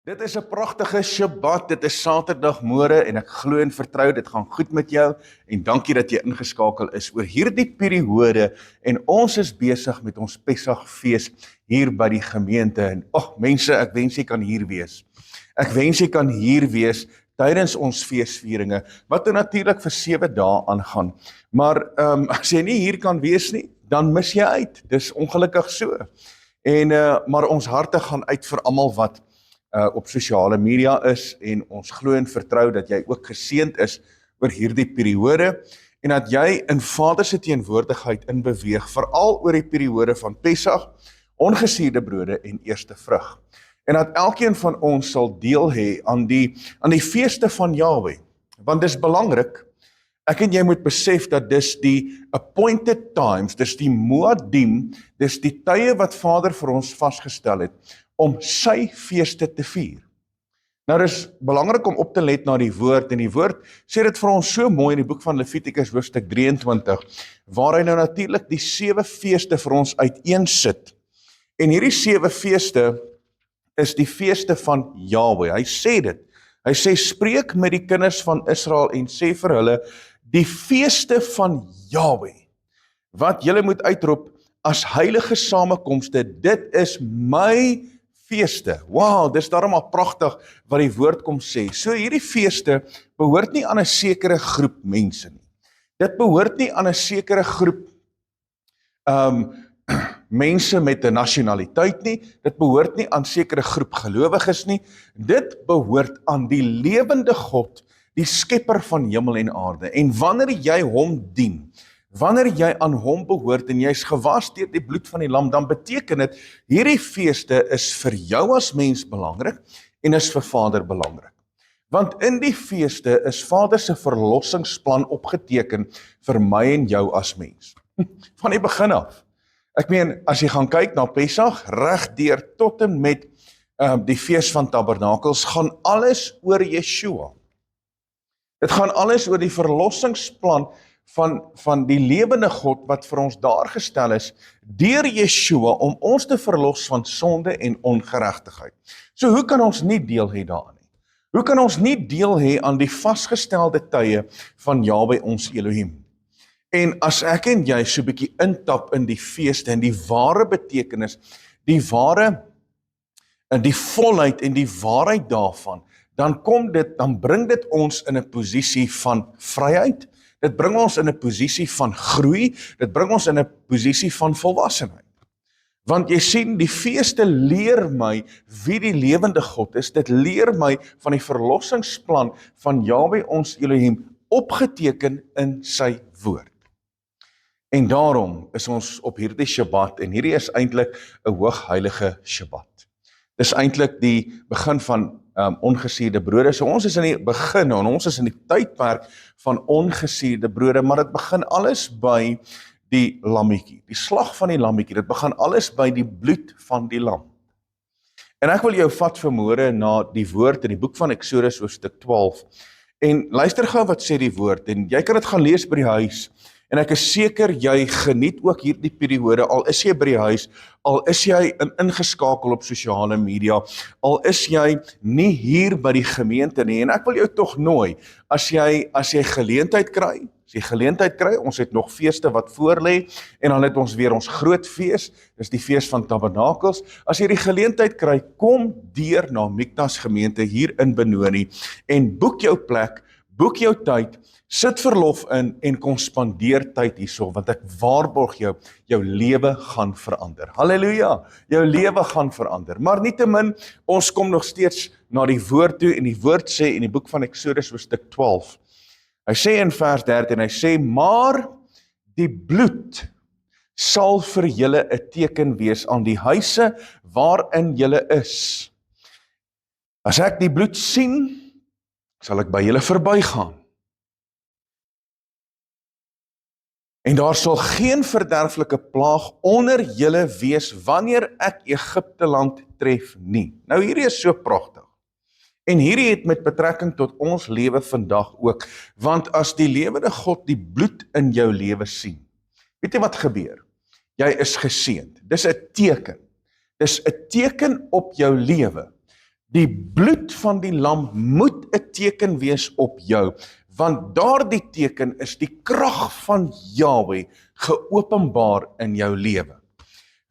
Dit is 'n pragtige Shabbat, dit is Saterdagmôre en ek glo en vertrou dit gaan goed met jou en dankie dat jy ingeskakel is oor hierdie periode en ons is besig met ons Pessachfees hier by die gemeente en mense, ek wens jy kan hier wees. Ek wens jy kan hier wees tydens ons feesvieringe wat natuurlik vir 7 dae aangaan. Maar as jy nie hier kan wees nie, dan mis jy uit. Dis ongelukkig so. En maar ons harte gaan uit vir almal wat op sosiale media is en ons glo en vertrou dat jy ook geseënd is oor hierdie periode en dat jy in Vader se teenwoordigheid inbeweeg, veral oor die periode van Pessach, ongesuurde brode en eerste vrug. En dat elkeen van ons sal deel hê aan die feeste van Jahwe, want dis belangrik. Ek en jy moet besef dat dis die appointed times, dis die Moadim, dis die tye wat Vader vir ons vasgestel het om sy feeste te vier. Nou dis belangrik om op te let na die woord, en die woord sê dit vir ons so mooi in die boek van Levitikus hoofstuk 23, waar hy nou natuurlik die 7 feeste vir ons uiteensit. En hierdie 7 feeste is die feeste van Jahwe. Hy sê dit. Hy sê, spreek met die kinders van Israel en sê vir hulle, die feeste van Jahwe, wat julle moet uitroep as heilige samekomste, dit is my feeste. Wow, dis daarom al pragtig wat die woord kom sê. So hierdie feeste behoort nie aan 'n sekere groep mense nie. Dit behoort nie aan 'n sekere groep mense met 'n nasionaliteit nie. Dit behoort nie aan sekere groep gelowiges nie. Dit behoort aan die lewende God, die skepper van hemel en aarde. En wanneer jy hom dien, wanneer jy aan hom behoort en jy is gewas deur die bloed van die lam, dan beteken dit, hierdie feeste is vir jou as mens belangrik en is vir Vader belangrik. Want in die feeste is Vader se verlossingsplan opgeteken vir my en jou as mens. Van die begin af. Ek meen, as jy gaan kyk na Pessach, regdeur tot en met die fees van Tabernakels, gaan alles oor Yeshua. Dit gaan alles oor die verlossingsplan van die lewende God wat vir ons daar gestel is deur Yeshua om ons te verlos van sonde en ongeregtigheid. So hoe kan ons nie deel hê daaraan nie? Hoe kan ons nie deel hê aan die vasgestelde tye van Jahwe ons Elohim? En as ek en jy so 'n bietjie intap in die feeste en die ware betekenis, die volheid en die waarheid daarvan, dan bring dit ons in 'n posisie van vryheid. Dit bring ons in 'n posisie van groei, dit bring ons in 'n posisie van volwassenheid. Want jy sien, die feeste leer my wie die lewende God is, dit leer my van die verlossingsplan van Jahwe ons Elohim, opgeteken in sy woord. En daarom is ons op hierdie Shabbat, en hierdie is eintlik 'n hoogheilige Shabbat. Dis eintlik die begin van ongesuurde brode. So ons is in die begin, en ons is in die tydperk van ongesuurde brode, maar dit begin alles by die lammetjie, die slag van die lammetjie, dit begin alles by die bloed van die lam. En ek wil jou vat vanmôre na die woord in die boek van Eksodus hoofstuk 12, en luister gou wat sê die woord, en jy kan dit gaan lees by die huis, en ek is seker jy geniet ook hierdie periode, al is jy by die huis, al is jy ingeskakel op sosiale media, al is jy nie hier by die gemeente nie, en ek wil jou tog nooi, as jy geleentheid kry, ons het nog feeste wat voor lê, en dan het ons weer ons groot fees, dis die fees van Tabernakels, as jy die geleentheid kry, kom deur na Miknas gemeente hier in Benoni, en boek jou plek, boek jou tyd, sit verlof in en kom spandeer tyd hierso, want ek waarborg jou lewe gaan verander. Halleluja, jou lewe gaan verander. Maar nietemin, ons kom nog steeds na die woord toe, en die woord sê in die boek van Eksodus hoofstuk 12, hy sê in vers 13, hy sê, maar die bloed sal vir julle 'n teken wees aan die huise waarin julle is. As ek die bloed sien, sal ek by julle verbygaan. En daar sal geen verderflike plaag onder julle wees wanneer ek Egipte land tref nie. Nou hierdie is so pragtig. En hierdie het met betrekking tot ons lewe vandag ook, want as die lewende God die bloed in jou lewe sien, weet jy wat gebeur? Jy is geseënd. Dis 'n teken. Dis 'n teken op jou lewe. Die bloed van die lam moet 'n teken wees op jou, want daardie teken is die krag van Jahweh geopenbaar in jou lewe.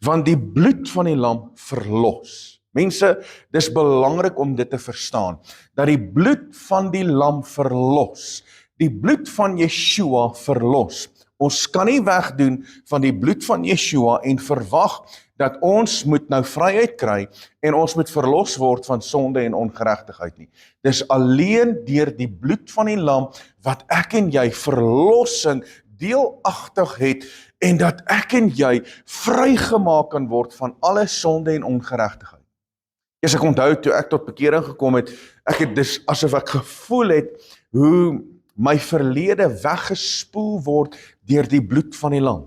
Want die bloed van die lam verlos. Mense, dis belangrik om dit te verstaan, dat die bloed van die lam verlos. Die bloed van Yeshua verlos. Ons kan nie wegdoen van die bloed van Yeshua en verwag dat ons moet nou vryheid kry en ons moet verlos word van sonde en ongeregtigheid nie. Dis alleen deur die bloed van die lam wat ek en jy verlossing deelagtig het en dat ek en jy vrygemaak kan word van alle sonde en ongeregtigheid. Ek onthou toe ek tot bekering gekom het, ek het dis asof ek gevoel het hoe my verlede weggespoel word deur die bloed van die lam.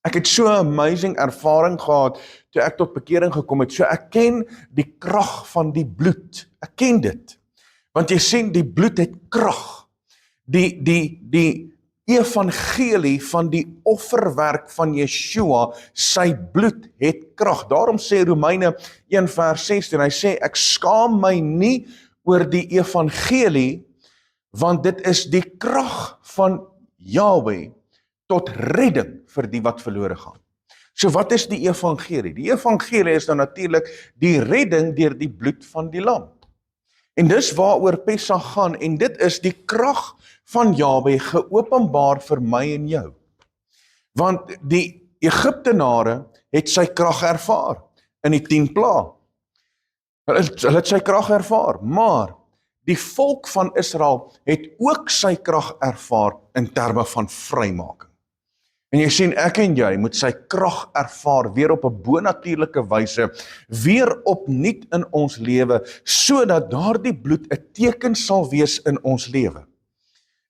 Ek het so 'n amazing ervaring gehad toe ek tot bekering gekom het. So ek ken die krag van die bloed. Ek ken dit. Want jy sien, die bloed het krag. Die evangelie van die offerwerk van Yeshua, sy bloed het krag. Daarom sê Romeine 1 vers 16, hy sê, ek skaam my nie oor die evangelie, want dit is die krag van Jahweh tot redding vir die wat verlore gaan. So wat is die evangelie? Die evangelie is dan natuurlik die redding deur die bloed van die lam. En dis waaroor Pessach gaan, en dit is die krag van Jahweh geopenbaar vir my en jou. Want die Egiptenare het sy krag ervaar in die 10 plaae. Hulle het sy krag ervaar, maar die volk van Israel het ook sy krag ervaar in terme van vrymaking. En jy sien, ek en jy moet sy krag ervaar weer op 'n bonatuurlike wyse, weer opnuut in ons lewe, sodat daardie bloed 'n teken sal wees in ons lewe.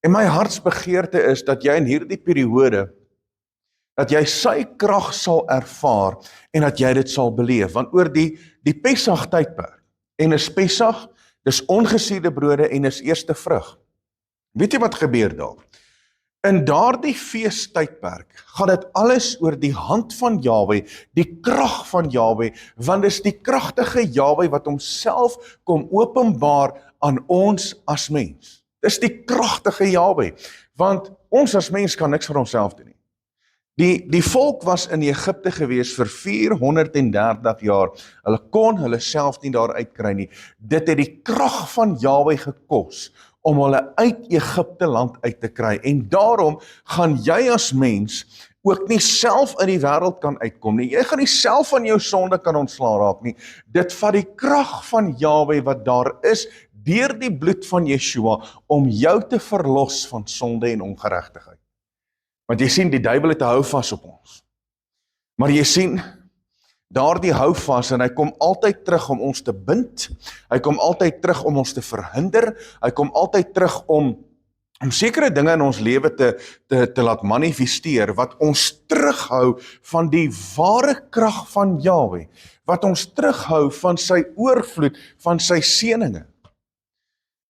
En my hartsbegeerte is dat jy in hierdie periode, dat jy sy krag sal ervaar en dat jy dit sal beleef. Want oor die Pessach tydperk, en is Pessach, dis ongesiede brode en is eerste vrug. Weet jy wat gebeur daar? In daardie feestydperk gaan dit alles oor die hand van Jahweh, die krag van Jahweh, want dis die kragtige Jahweh wat homself kom openbaar aan ons as mens. Dis die kragtige Jahweh, want ons as mens kan niks vir onsself doen nie. Die volk was in Egipte gewees vir 430 jaar. Hulle kon hulle self nie daar uitkry nie. Dit het die krag van Jahweh gekos om hulle uit Egipte land uit te kry. En daarom gaan jy as mens ook nie self in die wêreld kan uitkom nie. Jy gaan nie self van jou sonde kan ontslaa raak nie. Dit vat die krag van Jahweh wat daar is, deur die bloed van Yeshua, om jou te verlos van sonde en ongeregtigheid. Want jy sien, die duiwel het 'n houvas op ons. Maar jy sien, daardie houvas, en hy kom altyd terug om ons te bind, hy kom altyd terug om ons te verhinder, hy kom altyd terug om sekere dinge in ons lewe te laat manifesteer, wat ons terughou van die ware krag van Jahweh, wat ons terughou van sy oorvloed, van sy seëninge.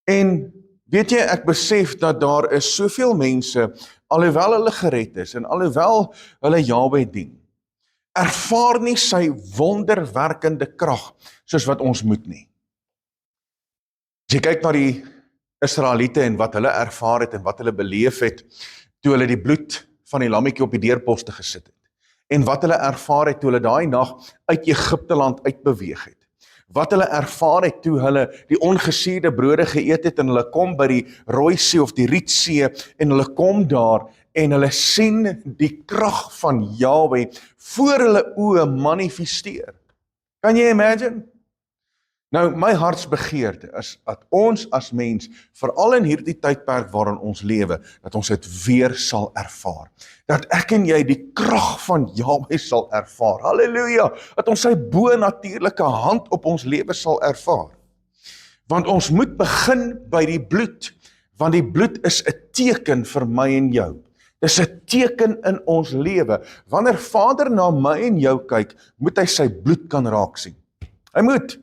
En weet jy, ek besef dat daar is soveel mense, alhoewel hulle gered is, en alhoewel hulle Jahweh dien, ervaar nie sy wonderwerkende krag, soos wat ons moet nie. As jy kyk na die Israeliete en wat hulle ervaar het, en wat hulle beleef het, toe hulle die bloed van die lammetjie op die deurposte gesit het, en wat hulle ervaar het, toe hulle daai nag uit Egipte land uitbeweeg het, wat hulle ervaar het toe hulle die ongesierde brode geëet het en hulle kom by die Rooi See of die Rietsee en hulle kom daar en hulle sien die krag van Jahweh voor hulle oë manifesteer. Kan jy imagine? Nou, my hartsbegeerte is dat ons as mens, veral in hierdie tydperk waarin ons lewe, dat ons dit weer sal ervaar. Dat ek en jy die krag van Jahweh sal ervaar. Halleluja! Dat ons sy bo-natuurlike hand op ons lewe sal ervaar. Want ons moet begin by die bloed, want die bloed is 'n teken vir my en jou. Dis 'n teken in ons lewe. Wanneer Vader na my en jou kyk, moet hy sy bloed kan raak sien. Hy moet.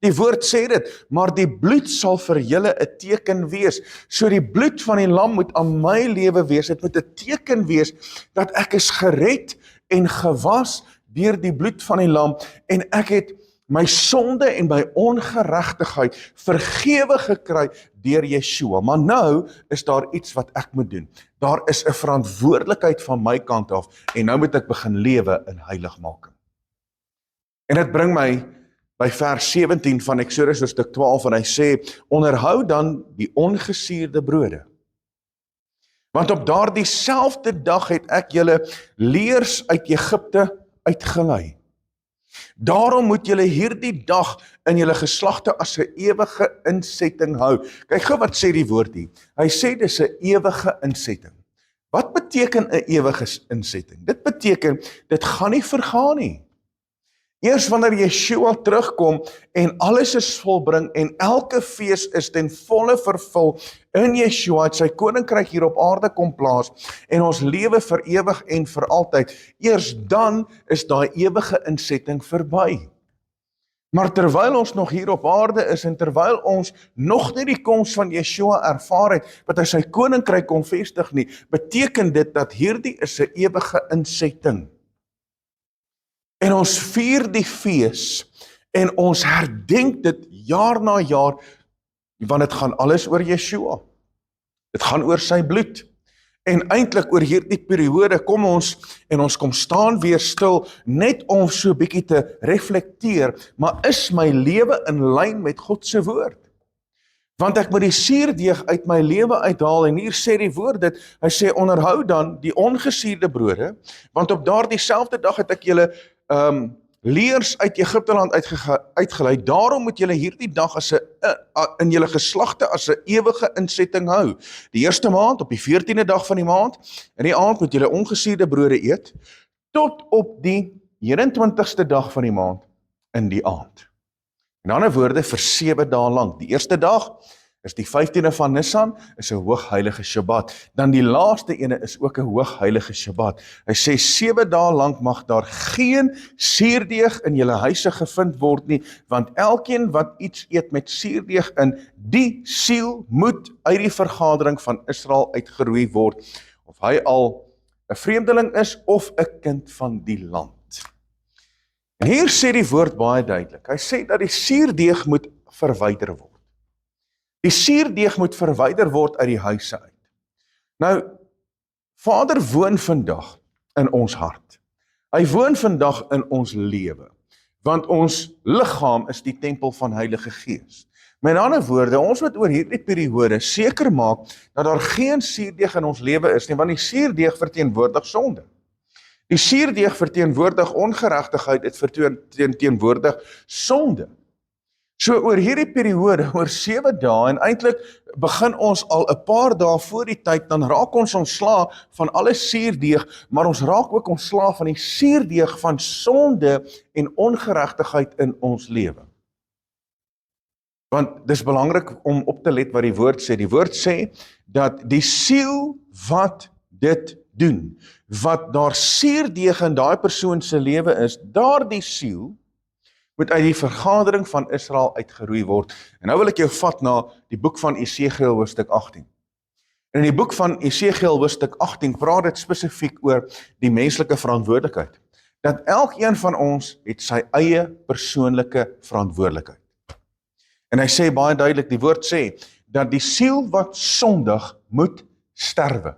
Die woord sê dit, maar die bloed sal vir julle 'n teken wees. So die bloed van die lam moet aan my lewe wees. Dit moet 'n teken wees dat ek is gered en gewas deur die bloed van die lam en ek het my sonde en my ongeregtigheid vergewe gekry deur Yeshua. Maar nou is daar iets wat ek moet doen. Daar is 'n verantwoordelikheid van my kant af en nou moet ek begin lewe in heiligmaking. En dit bring my by vers 17 van Eksodus hoofstuk 12 en hy sê, onderhou dan die ongesuurde brode. Want op daardie selfde dag het ek julle leers uit Egipte uitgelei. Daarom moet julle hierdie dag in julle geslagte as 'n ewige insetting hou. Kyk gou wat sê die woord hier. Hy sê dis 'n ewige insetting. Wat beteken 'n ewige insetting? Dit beteken, dit gaan nie vergaan nie. Eers wanneer Yeshua terugkom en alles is volbring en elke fees is ten volle vervul in Yeshua, het sy koninkryk hier op aarde kom plaas en ons lewe vir ewig en vir altyd. Eers dan is daai ewige insetting verby. Maar terwyl ons nog hier op aarde is en terwyl ons nog nie die koms van Yeshua ervaar het, wat hy sy koninkryk kon vestig nie, beteken dit dat hierdie is 'n ewige insetting. En ons vier die fees en ons herdenk dit jaar na jaar, want dit gaan alles oor Yeshua. Dit gaan oor sy bloed. En eintlik oor hierdie periode kom ons en ons kom staan weer stil net om so 'n bietjie te reflekteer, maar is my lewe in lyn met God se woord? Want ek moet die suurdeeg uit my lewe uithaal en hier sê die woord dit, hy sê onderhou dan die ongesuurde brode, want op daardie selfde dag het ek julle leers uit Egipteland uitgelei, daarom moet julle hierdie dag in julle geslagte as 'n ewige insetting hou. Die eerste maand, op die 14de dag van die maand, in die aand moet julle ongesuurde brode eet, tot op die 21ste dag van die maand, in die aand. In ander woorde, vir 7 dae lank. Die eerste dag is die 15de van Nisan, is 'n hoogheilige Shabbat. Dan die laaste ene is ook 'n hoogheilige Shabbat. Hy sê 7 dae lank mag daar geen suurdeeg in julle huise gevind word nie, want elkeen wat iets eet met suurdeeg in, die siel moet uit die vergadering van Israel uitgeroei word, of hy al 'n vreemdeling is of 'n kind van die land. En hier sê die woord baie duidelik. Hy sê dat die suurdeeg moet verwyder word. Die suurdeeg moet verwyder word uit die huise uit. Nou, Vader woon vandag in ons hart. Hy woon vandag in ons lewe, want ons liggaam is die tempel van Heilige Gees. Met ander woorde, ons moet oor hierdie periode seker maak dat daar geen suurdeeg in ons lewe is nie, want die suurdeeg verteenwoordig sonde. Die suurdeeg verteenwoordig ongeregtigheid, dit verteenwoordig sonde. So oor hierdie periode, oor 7 dae, en eintlik begin ons al 'n paar dae voor die tyd, dan raak ons ontslae van alle suurdeeg, maar ons raak ook ontslae van die suurdeeg van sonde en ongeregtigheid in ons lewe. Want dis belangrik om op te let wat die woord sê. Die woord sê dat die siel wat dit doen, wat daar suurdeeg in daai persoon se lewe is, daardie siel moet uit die vergadering van Israel uitgeroei word. En nou wil ek jou vat na die boek van Esegiel hoofstuk 18. En in die boek van Esegiel hoofstuk 18 praat dit spesifiek oor die menslike verantwoordelikheid. Dat elkeen van ons het sy eie persoonlike verantwoordelikheid. En hy sê baie duidelik, die woord sê, dat die siel wat sondig moet sterwe.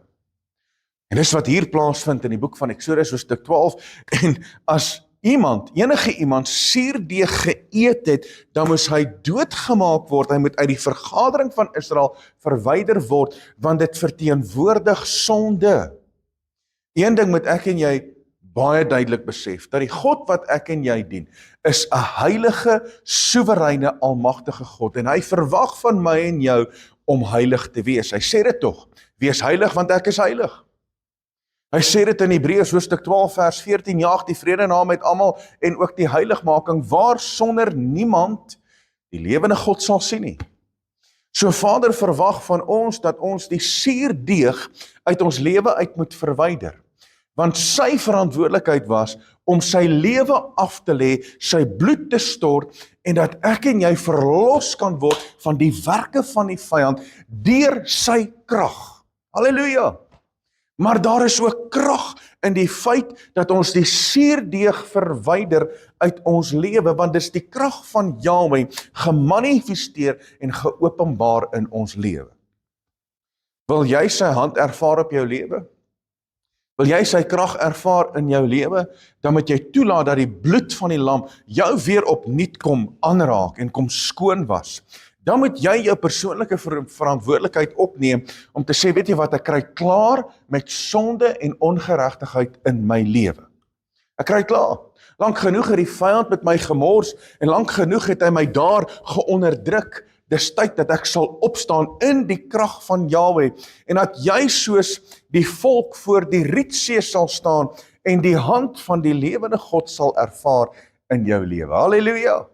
En dis wat hier plaasvind in die boek van Eksodus hoofstuk 12, en as enige iemand suurdeeg geëet het, dan moes hy doodgemaak word, hy moet uit die vergadering van Israel verwyder word, want dit verteenwoordig sonde. Een ding moet ek en jy baie duidelik besef, dat die God wat ek en jy dien, is 'n heilige, soewereine, almagtige God, en hy verwag van my en jou om heilig te wees. Hy sê dit tog, wees heilig want ek is heilig. Hy sê dit in Hebreërs hoofstuk 12 vers 14, jaag die vrede na met almal en ook die heiligmaking, waar sonder niemand die lewende God sal sien nie. So Vader verwag van ons dat ons die suurdeeg uit ons lewe uit moet verwyder. Want sy verantwoordelikheid was om sy lewe af te lê, sy bloed te stort, en dat ek en jy verlos kan word van die werke van die vyand deur sy krag. Halleluja! Maar daar is ook krag in die feit dat ons die suurdeeg verwyder uit ons lewe, want dis die krag van Jahweh gemanifesteer en geopenbaar in ons lewe. Wil jy sy hand ervaar op jou lewe? Wil jy sy krag ervaar in jou lewe? Dan moet jy toelaat dat die bloed van die lam jou weer opnuut kom aanraak en kom skoon was. Dan moet jy jou persoonlike verantwoordelikheid opneem om te sê, weet jy wat, ek kry klaar met sonde en ongeregtigheid in my lewe. Ek kry klaar. Lank genoeg het die vyand met my gemors en lank genoeg het hy my daar geonderdruk. Dis tyd dat ek sal opstaan in die krag van Jahweh en dat jy soos die volk voor die Rietsee sal staan en die hand van die lewende God sal ervaar in jou lewe. Halleluja!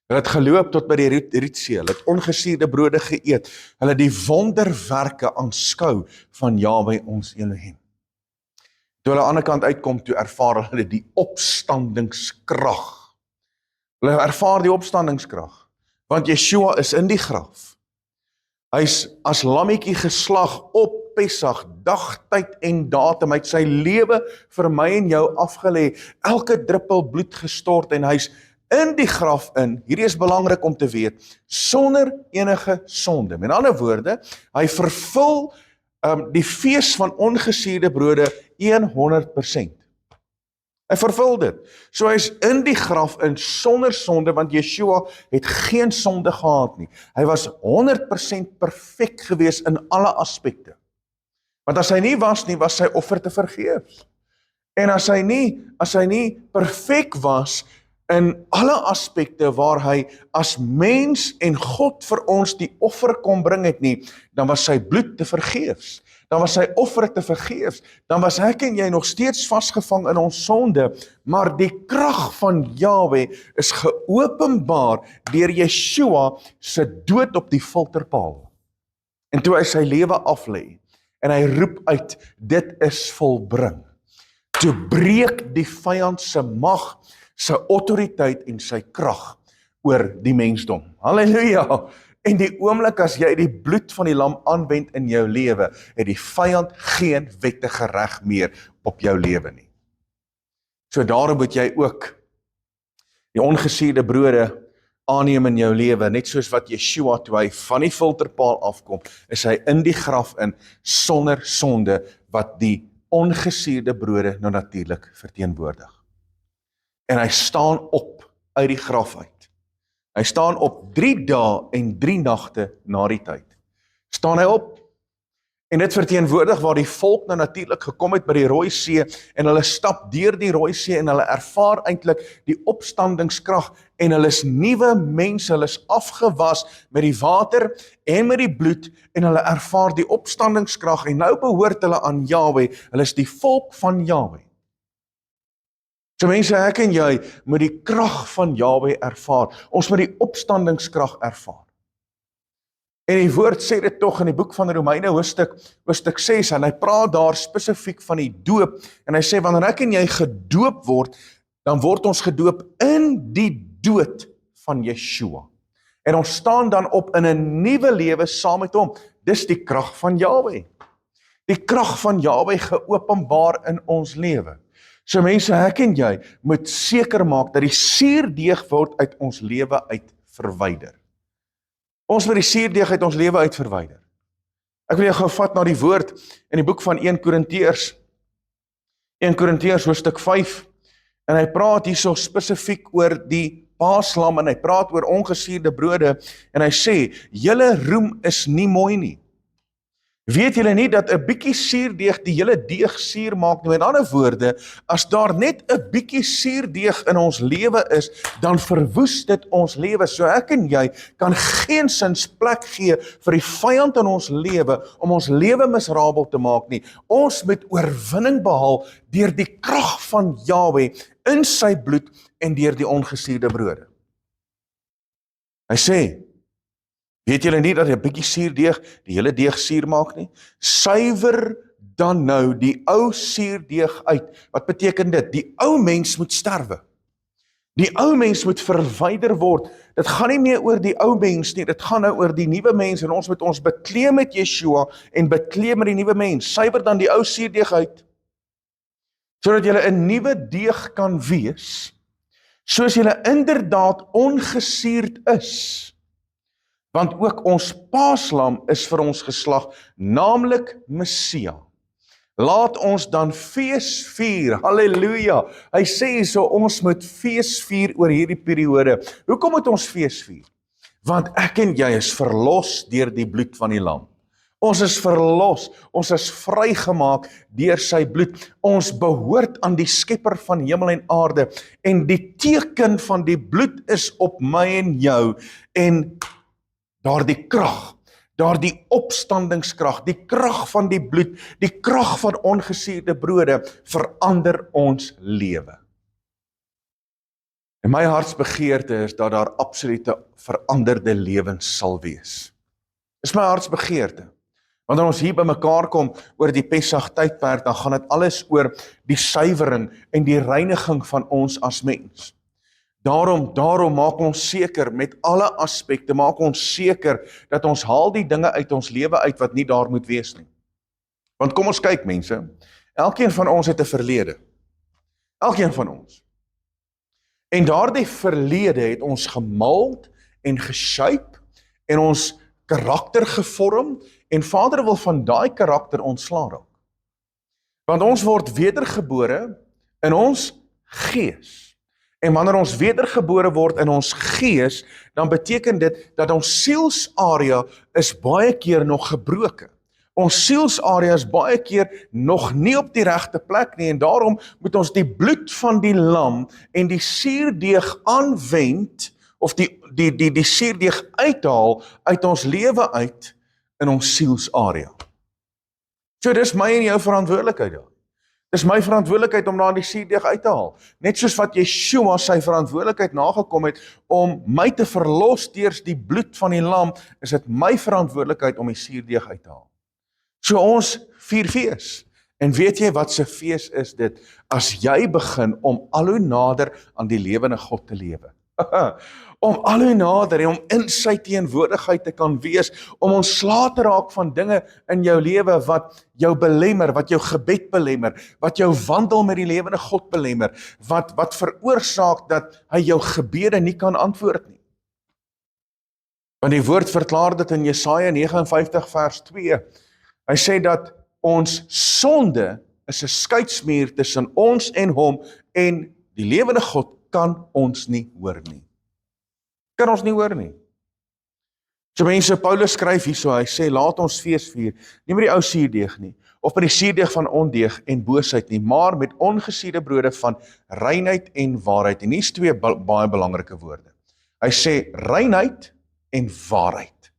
Hulle het geloop tot by die Rietsee, hulle het ongesuurde brode geëet, hulle het die wonderwerke aanskou van Jahweh ons Elohim. Toe hulle aan die ander kant uitkom, toe ervaar hulle die opstandingskrag. Hulle ervaar die opstandingskrag, want Yeshua is in die graf. Hy is as lammetjie geslag op Pesach, dag, tyd en datum. Hy het sy lewe vir my en jou afgelê, elke druppel bloed gestort en hy's in die graf in, hierdie is belangrik om te weet, sonder enige sonde. Met ander woorde, hy vervul die fees van ongesuurde brode 100%. Hy vervul dit. So hy is in die graf in sonder sonde, want Yeshua het geen sonde gehad nie. Hy was 100% perfek gewees in alle aspekte. Want as hy nie was nie, was sy offer te vergeefs. En as hy nie perfek was in alle aspekte waar hy as mens en God vir ons die offer kon bring het nie, dan was sy bloed te vergeefs. Dan was sy offer te vergeefs. Dan was ek en jy nog steeds vasgevang in ons sonde, maar die krag van Jahweh is geopenbaar deur Yeshua se dood op die folterpaal. En toe hy sy lewe aflê en hy roep uit, dit is volbring. Toe breek die vyand se mag, sy autoriteit en sy krag oor die mensdom. Halleluja! En die oomblik as jy die bloed van die lam aanwend in jou lewe, het die vyand geen wettige reg meer op jou lewe nie. So daarom moet jy ook die ongesuurde brode aanneem in jou lewe, net soos wat Yeshua toe hy van die filterpaal afkom, is hy in die graf in sonder sonde wat die ongesuurde brode nou natuurlik verteenwoordig. En hy staan op uit die graf uit. Hy staan op 3 dae en 3 nagte na die tyd. Staan hy op, en dit verteenwoordig waar die volk nou natuurlik gekom het by die Rooi See, en hulle stap deur die Rooi See, en hulle ervaar eintlik die opstandingskrag, en hulle is nuwe mense, hulle is afgewas met die water en met die bloed, en hulle ervaar die opstandingskrag, en nou behoort hulle aan Jahweh, hulle is die volk van Jahweh. So mense, ek en jy moet die krag van Jahweh ervaar. Ons moet die opstandingskrag ervaar. En die woord sê dit tog in die boek van Romeine hoofstuk 6, en hy praat daar spesifiek van die doop, en hy sê, wanneer ek en jy gedoop word, dan word ons gedoop in die dood van Yeshua. En ons staan dan op in 'n nuwe lewe saam met hom. Dis die krag van Jahweh. Die krag van Jahweh geopenbaar in ons lewe. So mense, ek en jy moet seker maak dat die suurdeeg word uit ons lewe uit verwyder. Ons moet die suurdeeg uit ons lewe uit verwyder. Ek wil jou gou vat na die woord in die boek van 1 Korintiërs. 1 Korintiërs hoofstuk 5. En hy praat hierso spesifiek oor die paaslam en hy praat oor ongesuurde brode en hy sê, julle roem is nie mooi nie. Weet julle nie dat 'n bietjie suurdeeg die hele deeg suur maak nie? Met ander woorde, as daar net 'n bietjie suurdeeg in ons lewe is, dan verwoes dit ons lewe. So ek en jy kan geensins plek gee vir die vyand in ons lewe om ons lewe miserabel te maak nie. Ons moet oorwinning behaal deur die krag van Jahweh in sy bloed en deur die ongesuurde brode. Hy sê, weet julle nie dat 'n bietjie suurdeeg die hele deeg suur maak nie? Suiwer dan nou die ou suurdeeg uit. Wat beteken dit? Die ou mens moet sterwe. Die ou mens moet verwyder word. Dit gaan nie meer oor die ou mens nie, dit gaan nou oor die nuwe mens en ons moet ons bekleed met Yeshua en bekleed met die nuwe mens. Suiwer dan die ou suurdeeg uit. sodat julle 'n nuwe deeg kan wees, soos julle inderdaad ongesuurd is, want ook ons paaslam is vir ons geslag, naamlik Messia. Laat ons dan fees vier, halleluja. Hy sê so, ons moet fees vier oor hierdie periode. Hoekom moet ons fees vier? Want ek en jy is verlos deur die bloed van die lam. Ons is verlos, ons is vrygemaak deur sy bloed. Ons behoort aan die skepper van hemel en aarde, en die teken van die bloed is op my en jou, en daardie krag, daardie opstandingskrag, die krag van die bloed, die krag van ongesuurde brode, verander ons lewe. En my hartsbegeerte is dat daar absolute veranderde lewens sal wees. Dis my hartsbegeerte. Wanneer ons hier by mekaar kom oor die Pessach tydperk, dan gaan dit alles oor die suiwering en die reiniging van ons as mens. Daarom maak ons seker met alle aspekte, maak ons seker dat ons haal die dinge uit ons lewe uit wat nie daar moet wees nie. Want kom ons kyk mense, elkeen van ons het 'n verlede. Elkeen van ons. En daardie verlede het ons gemald en geshape en ons karakter gevorm, en Vader wil van daai karakter ontslaa raak. Want ons word wedergebore in ons gees. En wanneer ons wedergebore word in ons gees, dan beteken dit dat ons sielsarea is baie keer nog gebroken. Ons sielsarea is baie keer nog nie op die regte plek nie, en daarom moet ons die bloed van die lam en die suurdeeg aanwend, of die suurdeeg uithaal uit ons lewe uit in ons sielsarea. So dis my en jou verantwoordelikheid daar. Dis my verantwoordelikheid om daar die suurdeeg uit te haal. Net soos wat Yeshua sy verantwoordelikheid nagekom het om my te verlos deur die bloed van die lam, is dit my verantwoordelikheid om die suurdeeg uit te haal. So ons vier fees. En weet jy wat se fees is dit? As jy begin om al hoe nader aan die lewende God te lewe. Om al hoe nader en om in sy teenwoordigheid te kan wees, om ontslae te raak van dinge in jou lewe wat jou belemmer, wat jou gebed belemmer, wat jou wandel met die lewende God belemmer, wat veroorsaak dat hy jou gebede nie kan antwoord nie. Want die woord verklaar dit in Jesaja 59 vers 2. Hy sê dat ons sonde is 'n skeidsmuur tussen ons en hom, en die lewende God kan ons nie hoor nie. Kan ons nie hoor nie. So mense, Paulus skryf hierso, hy sê, laat ons fees vier, nie met die ou suurdeeg nie, of met die suurdeeg van ondeeg en boosheid nie, maar met ongesuurde brode van reinheid en waarheid. En hier is twee baie belangrike woorde. Hy sê, reinheid en waarheid.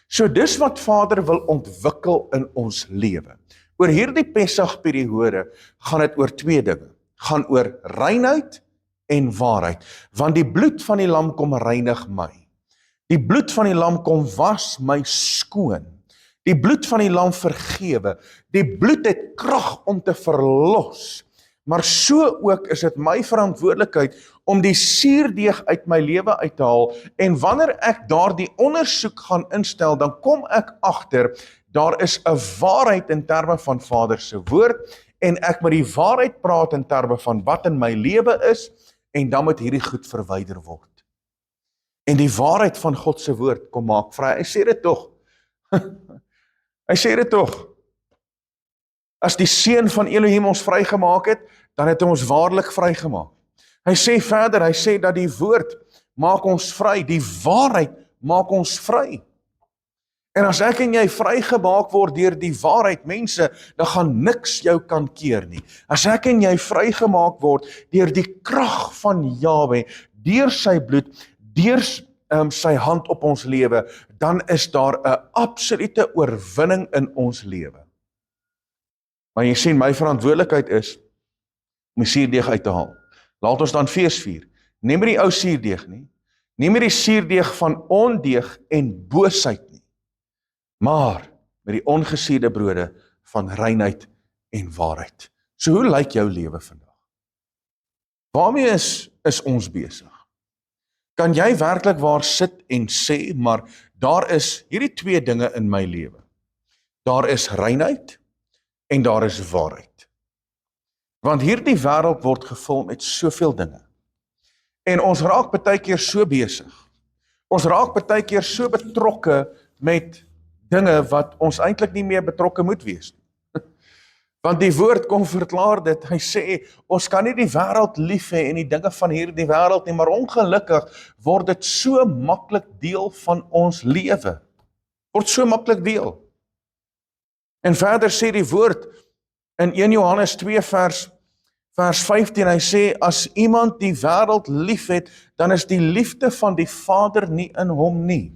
So dis wat Vader wil ontwikkel in ons lewe. Oor hierdie Pessachperiode gaan dit oor twee dinge. Gaan oor reinheid en waarheid. Want die bloed van die lam kom reinig my. Die bloed van die lam kom was my skoon. Die bloed van die lam vergewe. Die bloed het krag om te verlos. Maar so ook is dit my verantwoordelikheid om die suurdeeg uit my lewe uit te haal, en wanneer ek daardie ondersoek gaan instel, dan kom ek agter, daar is 'n waarheid in terme van Vader se woord, en ek moet die waarheid praat in terme van wat in my lewe is, en dan moet hierdie goed verwyder word. En die waarheid van God se woord kom maak vry. Hy sê dit tog. Hy sê dit tog. As die seun van Elohim ons vrygemaak het, dan het hy ons waarlik vrygemaak. Hy sê verder, hy sê dat die woord maak ons vry, die waarheid maak ons vry. En as ek en jy vrygemaak word deur die waarheid, mense, dan gaan niks jou kan keer nie. As ek en jy vrygemaak word deur die krag van Jahwe, deur sy bloed, deur sy hand op ons lewe, dan is daar 'n absolute oorwinning in ons lewe. Maar jy sien, my verantwoordelikheid is om die suurdeeg uit te haal. Laat ons dan fees vier. Nie met die ou suurdeeg nie, nie met die suurdeeg van ondeeg en boosheid nie, maar met die ongesuurde brode van reinheid en waarheid. So hoe lyk jou lewe vandag? Waarmee is ons besig? Kan jy werklik waar sit en sê, maar daar is hierdie twee dinge in my lewe. Daar is reinheid en daar is waarheid. Want hierdie wêreld word gevul met soveel dinge. En ons raak baie keer so besig. Ons raak baie keer so betrokke met dinge wat ons eintlik nie meer betrokke moet wees nie. Want die woord kom verklaar dit, hy sê, ons kan nie die wêreld lief hê en die dinge van hierdie wêreld nie, maar ongelukkig word dit so maklik deel van ons lewe. Word so maklik deel. En verder sê die woord in 1 Johannes 2 vers 15, hy sê, as iemand die wêreld lief het, dan is die liefde van die Vader nie in hom nie.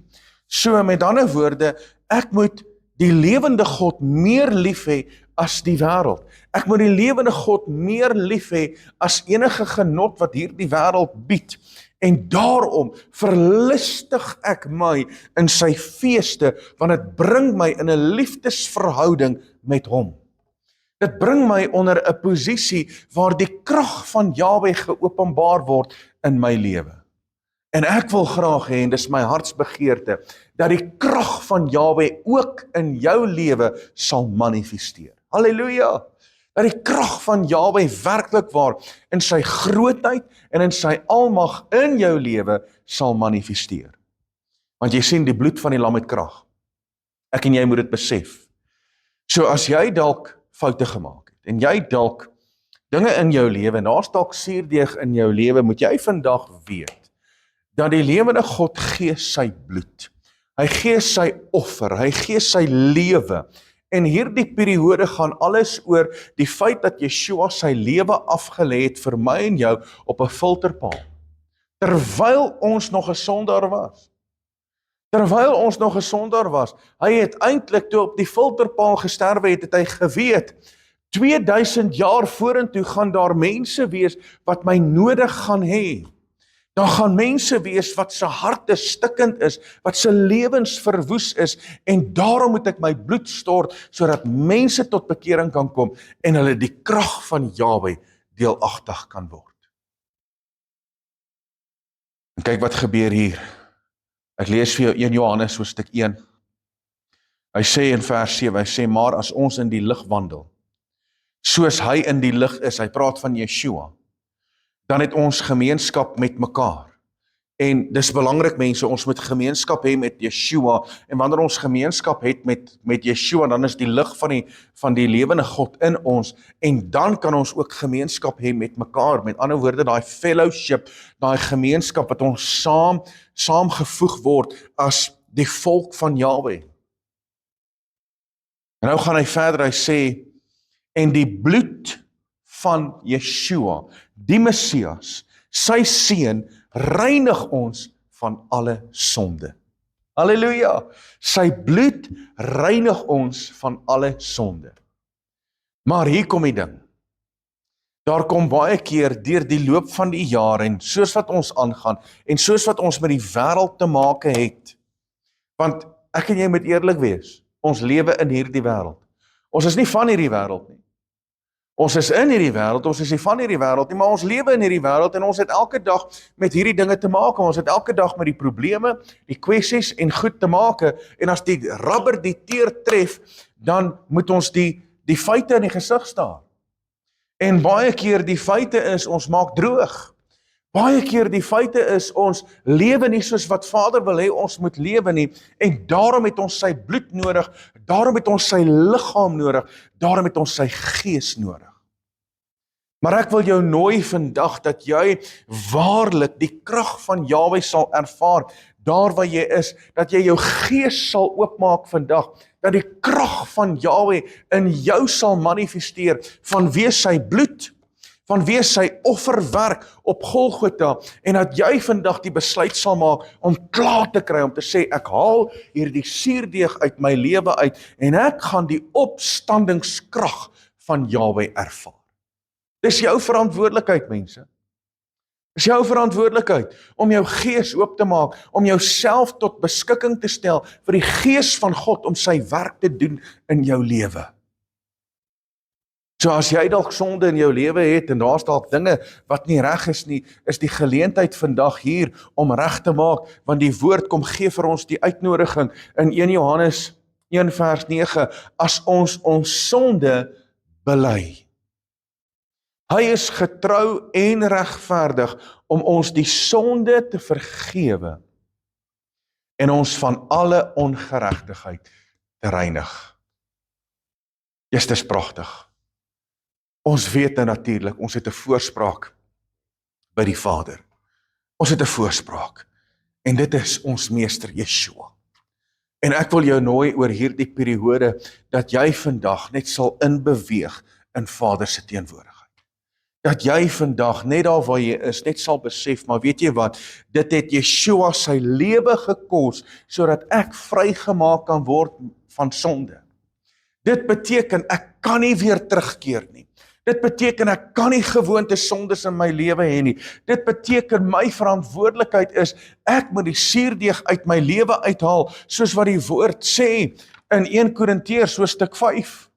So met ander woorde, ek moet die lewende God meer lief hê as die wêreld. Ek moet die lewende God meer lief hê as enige genot wat hierdie wêreld bied. En daarom verlustig ek my in sy feeste, want dit bring my in 'n liefdesverhouding met hom. Dit bring my onder 'n posisie waar die krag van Jahwe geopenbaar word in my lewe. En ek wil graag hê, en dis my hartsbegeerte, dat die krag van Jahwe ook in jou lewe sal manifesteer. Halleluja! Dat die krag van Jahwe werklik waar in sy grootheid en in sy almag in jou lewe sal manifesteer. Want jy sien, die bloed van die lam het krag. Ek en jy moet dit besef. So as jy dalk foute gemaak het, en jy dalk dinge in jou lewe, en daar's dalk suurdeeg in jou lewe, moet jy vandag weet, dat die lewende God gee sy bloed. Hy gee sy offer, hy gee sy lewe. En hierdie periode gaan alles oor die feit dat Yeshua sy lewe afgelê het vir my en jou op 'n filterpaal. Terwyl ons nog 'n sondaar was. Terwyl ons nog 'n sondaar was. Hy het eintlik toe op die filterpaal gesterwe het hy geweet, 2000 jaar vorentoe gaan daar mense wees wat my nodig gaan hê. Daar gaan mense wees wat se harte stikkend is, wat se lewens verwoes is, en daarom moet ek my bloed stort, sodat mense tot bekering kan kom, en hulle die krag van Jahwe deelagtig kan word. En kyk wat gebeur hier. Ek lees vir jou 1 Johannes hoofstuk 1. Hy sê in vers 7, hy sê, maar as ons in die lig wandel, soos hy in die lig is, hy praat van Yeshua, dan het ons gemeenskap met mekaar. En dis belangrik mense, ons moet gemeenskap hê met Yeshua, en wanneer ons gemeenskap het met Yeshua, dan is die lig van die lewende God in ons, en dan kan ons ook gemeenskap hê met mekaar, met ander woorde, daai fellowship, daai gemeenskap wat ons saamgevoeg word as die volk van Jahwe. En nou gaan hy verder, hy sê, en die bloed van Yeshua, die Messias, sy seun, reinig ons van alle sonde. Halleluja! Sy bloed reinig ons van alle sonde. Maar hier kom die ding. Daar kom baie keer deur die loop van die jare, en soos wat ons aangaan, en soos wat ons met die wêreld te make het, want ek en jy moet eerlik wees, ons lewe in hierdie wêreld. Ons is nie van hierdie wêreld nie. Ons is in hierdie wêreld, ons is nie van hierdie wêreld nie, maar ons lewe in hierdie wêreld en ons het elke dag met hierdie dinge te maak. Ons het elke dag met die probleme, die kwessies en goed te maak. En as die rubber die teer tref, dan moet ons die feite in die gesig staar. En baie keer die feite is, ons maak droog. Baie keer die feite is, ons lewe nie soos wat Vader wil hê ons moet lewe nie, en daarom het ons sy bloed nodig, daarom het ons sy liggaam nodig, daarom het ons sy gees nodig. Maar ek wil jou nooi vandag dat jy waarlik die krag van Jahwe sal ervaar, daar waar jy is, dat jy jou gees sal oopmaak vandag, dat die krag van Jahwe in jou sal manifesteer, vanweë sy bloed, vanweë sy offerwerk op Golgotha, en dat jy vandag die besluit sal maak om klaar te kry, om te sê, ek haal hierdie suurdeeg uit my lewe uit, en ek gaan die opstandingskrag van Jahwe ervaar. Dis jou verantwoordelikheid, mense. Dis jou verantwoordelikheid om jou gees oop te maak, om jouself tot beskikking te stel vir die gees van God om sy werk te doen in jou lewe. So as jy dalk sonde in jou lewe het en daar's dalk dinge wat nie reg is nie, is die geleentheid vandag hier om reg te maak, want die woord kom gee vir ons die uitnodiging in 1 Johannes 1 vers 9, as ons sonde bely. Hy is getrou en regverdig om ons die sonde te vergewe en ons van alle ongeregtigheid te reinig. Dis pragtig. Ons weet natuurlik, ons het 'n voorspraak by die Vader. Ons het 'n voorspraak. En dit is ons meester Yeshua. En ek wil jou nooi oor hierdie periode dat jy vandag net sal inbeweeg in Vader se teenwoordigheid. Dat jy vandag net daar waar jy is, net sal besef, maar weet jy wat, dit het Yeshua sy lewe gekos, sodat ek vrygemaak kan word van sonde. Dit beteken, ek kan nie weer terugkeer nie. Dit beteken, ek kan nie gewoonte sondes in my lewe hê nie. Dit beteken, my verantwoordelikheid is, ek moet die suurdeeg uit my lewe uithaal, soos wat die woord sê, in 1 Korintiërs hoofstuk 5.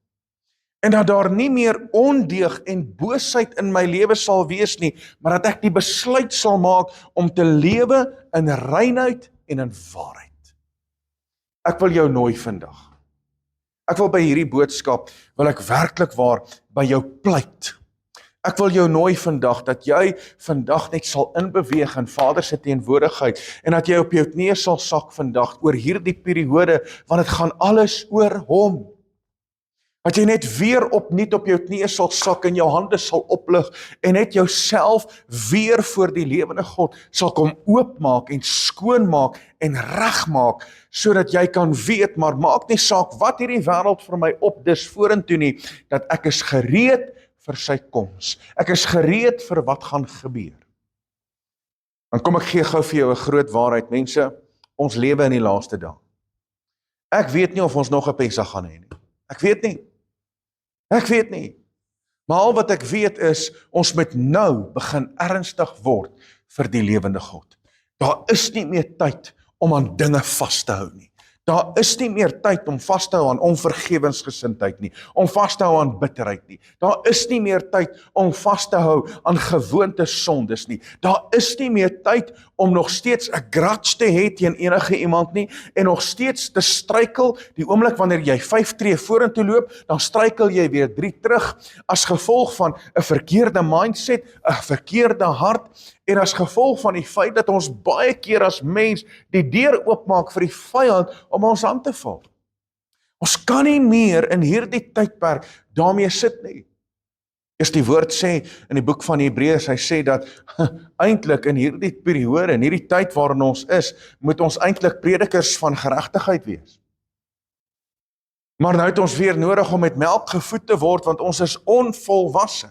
En dat daar nie meer ondeug en boosheid in my lewe sal wees nie, maar dat ek die besluit sal maak om te lewe in reinheid en in waarheid. Ek wil jou nooi vandag. Ek wil by hierdie boodskap, wil ek werklik waar by jou pleit. Ek wil jou nooi vandag, dat jy vandag net sal inbeweeg in Vader se teenwoordigheid, en dat jy op jou knieë sal sak vandag, oor hierdie periode, want dit gaan alles oor hom. Dat jy net weer opnuut op jou knieë sal sak, en jou hande sal oplig, en net jouself weer voor die lewende God, sal kom oopmaak, en skoonmaak, en regmaak, sodat jy kan weet, maar maak nie saak wat hierdie wêreld vir my opdis vorentoe nie, dat ek is gereed vir sy koms. Ek is gereed vir wat gaan gebeur. Dan kom ek gee gou vir jou 'n groot waarheid, mense, ons lewe in die laaste dae. Ek weet nie of ons nog 'n Pessach gaan hê nie. Ek weet nie. Maar al wat ek weet is, ons moet nou begin ernstig word vir die lewende God. Daar is nie meer tyd om aan dinge vas te hou nie. Daar is nie meer tyd om vas te hou aan onvergewensgesindheid nie, om vas te hou aan bitterheid nie. Daar is nie meer tyd om vas te hou aan gewoonte sondes nie. Daar is nie meer tyd om nog steeds 'n grudge te hê teen enige iemand nie, en nog steeds te struikel, die oomblik wanneer jy 5 tree vorentoe loop, dan struikel jy weer 3 terug, as gevolg van 'n verkeerde mindset, 'n verkeerde hart, en as gevolg van die feit dat ons baie keer as mens die deur oopmaak vir die vyand om ons aan te val. Ons kan nie meer in hierdie tydperk daarmee sit nie. Is die woord sê in die boek van Hebreërs, hy sê dat eintlik in hierdie periode, in hierdie tyd waarin ons is, moet ons eintlik predikers van geregtigheid wees. Maar nou het ons weer nodig om met melk gevoed te word, want ons is onvolwasse.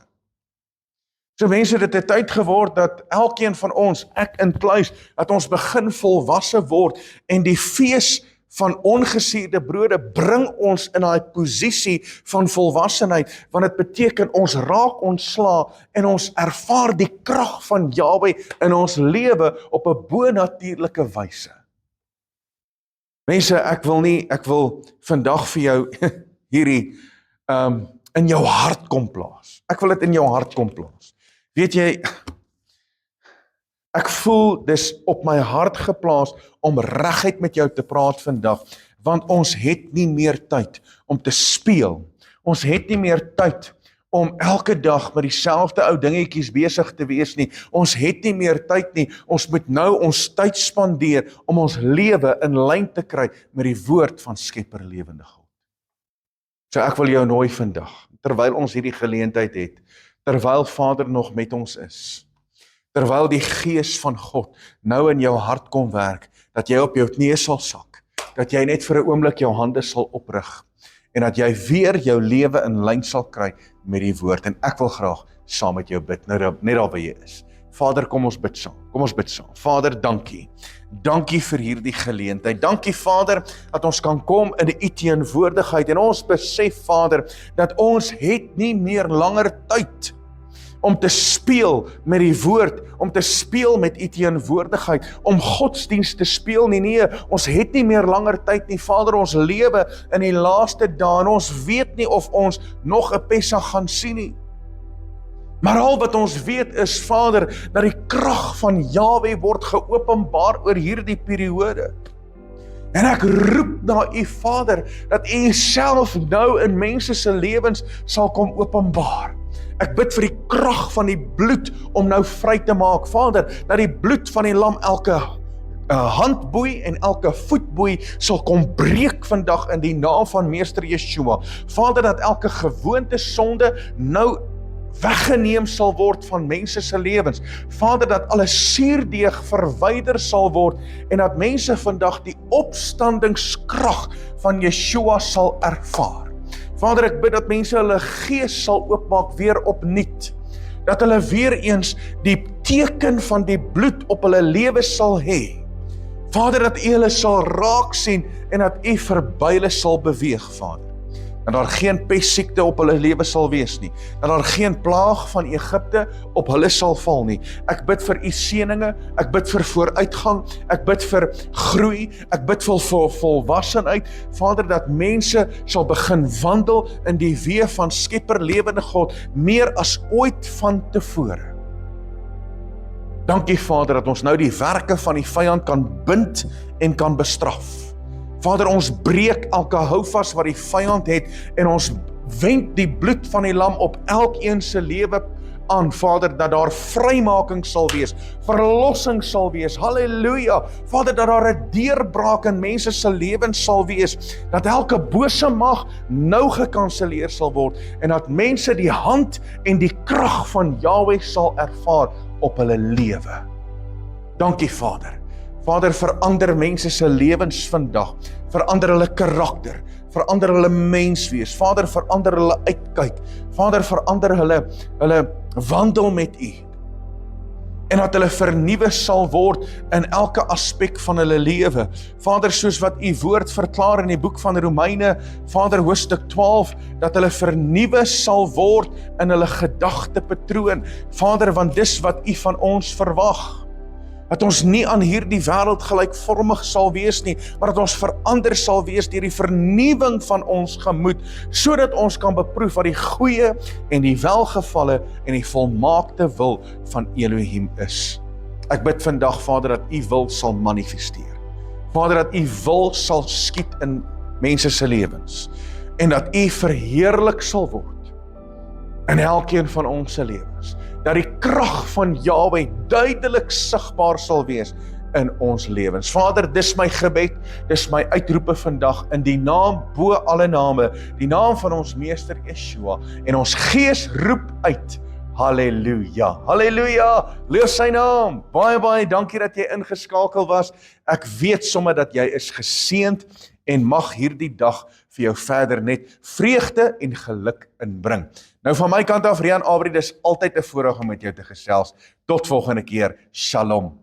So mense, dit het tyd geword dat elkeen van ons, ek incluis, dat ons begin volwasse word, en die fees van ongesuurde brode bring ons in daai posisie van volwassenheid, want dit beteken ons raak ontslae en ons ervaar die krag van Jahwe in ons lewe op 'n bonatuurlike wyse. Mense, ek wil vandag vir jou hierdie in jou hart kom plaas. Ek wil dit in jou hart kom plaas. Weet jy, ek voel dis op my hart geplaas om reguit met jou te praat vandag, want ons het nie meer tyd om te speel. Ons het nie meer tyd om elke dag met dieselfde ou dingetjies besig te wees nie. Ons het nie meer tyd nie. Ons moet nou ons tyd spandeer om ons lewe in lyn te kry met die woord van Skepper lewende God. So ek wil jou nooi vandag, terwyl ons hierdie geleentheid het, terwyl Vader nog met ons is, terwyl die Gees van God nou in jou hart kom werk, dat jy op jou knieë sal sak, dat jy net vir 'n oomblik jou hande sal oprig, en dat jy weer jou lewe in lyn sal kry met die woord, en ek wil graag saam met jou bid, net daar waar jy is. Vader, kom ons bid saam. Vader, dankie. Dankie vir hierdie geleentheid. Dankie Vader, dat ons kan kom in die teenwoordigheid, en ons besef Vader, dat ons het nie meer langer tyd om te speel met die woord, om te speel met u teenwoordigheid, om godsdienst te speel nie. Nee, ons het nie meer langer tyd nie, Vader, ons lewe in die laaste dae, en ons weet nie of ons nog 'n Pessach gaan sien nie. Maar al wat ons weet is, Vader, dat die krag van Jahwe word geopenbaar oor hierdie periode. En ek roep na u, Vader, dat u self nou in mense se lewens sal kom openbaar. Ek bid vir die krag van die bloed om nou vry te maak. Vader, dat die bloed van die lam elke handboei en elke voetboei sal kom breek vandag in die naam van Meester Yeshua. Vader, dat elke gewoonte sonde nou weggeneem sal word van mense se lewens. Vader, dat alle suurdeeg verwyder sal word en dat mense vandag die opstandingskrag van Yeshua sal ervaar. Vader, ek bid dat mense hulle gees sal oopmaak weer opnuut. Dat hulle weer eens die teken van die bloed op hulle lewe sal hê. Vader, dat U hulle sal raak sien en dat U verby hulle sal beweeg, Vader. Dat daar geen pestsiekte op hulle lewe sal wees nie. Dat daar geen plaag van Egipte op hulle sal val nie. Ek bid vir U seëninge, ek bid vir vooruitgang, ek bid vir groei, ek bid vir volwassenheid. Vader, dat mense sal begin wandel in die weë van Skepper lewende God, meer as ooit van tevore. Dankie Vader, dat ons nou die werke van die vyand kan bind en kan bestraf. Vader, ons breek elke houvas wat die vyand het en ons wend die bloed van die lam op elkeen se lewe aan, Vader, dat daar vrymaking sal wees, verlossing sal wees, halleluja, Vader, dat daar 'n deurbraak in mense se lewens sal wees, dat elke bose mag nou gekanselleer sal word en dat mense die hand en die krag van Jahweh sal ervaar op hulle lewe. Dankie Vader. Vader, verander mense se lewens vandag, verander hulle karakter, verander hulle menswees, Vader, verander hulle uitkyk, Vader, verander hulle wandel met U, en dat hulle vernuwe sal word in elke aspek van hulle lewe. Vader, soos wat U woord verklaar in die boek van Romeine, Vader, hoofstuk 12, dat hulle vernuwe sal word in hulle gedagtepatroon, Vader, want dis wat U van ons verwag. Dat ons nie aan hierdie wêreld gelykvormig sal wees nie, maar dat ons verander sal wees deur die vernuwing van ons gemoed, sodat ons kan beproef wat die goeie en die welgevalle en die volmaakte wil van Elohim is. Ek bid vandag, Vader, dat U wil sal manifesteer. Vader, dat U wil sal skiet in mense se lewens, en dat U verheerlik sal word in elkeen van ons se lewens. Dat die krag van Jahweh duidelik sigbaar sal wees in ons lewens. Vader, dis my gebed, dis my uitroepe vandag in die naam bo alle name, die naam van ons Meester Yeshua, en ons gees roep uit, halleluja, halleluja, loof sy naam. Baie, baie dankie dat jy ingeskakel was. Ek weet sommer dat jy is geseënd en mag hierdie dag vir jou verder net vreugde en geluk inbring. Nou van my kant af, Rian Abri, dis altyd 'n voorreg om met jou te gesels. Tot volgende keer. Shalom.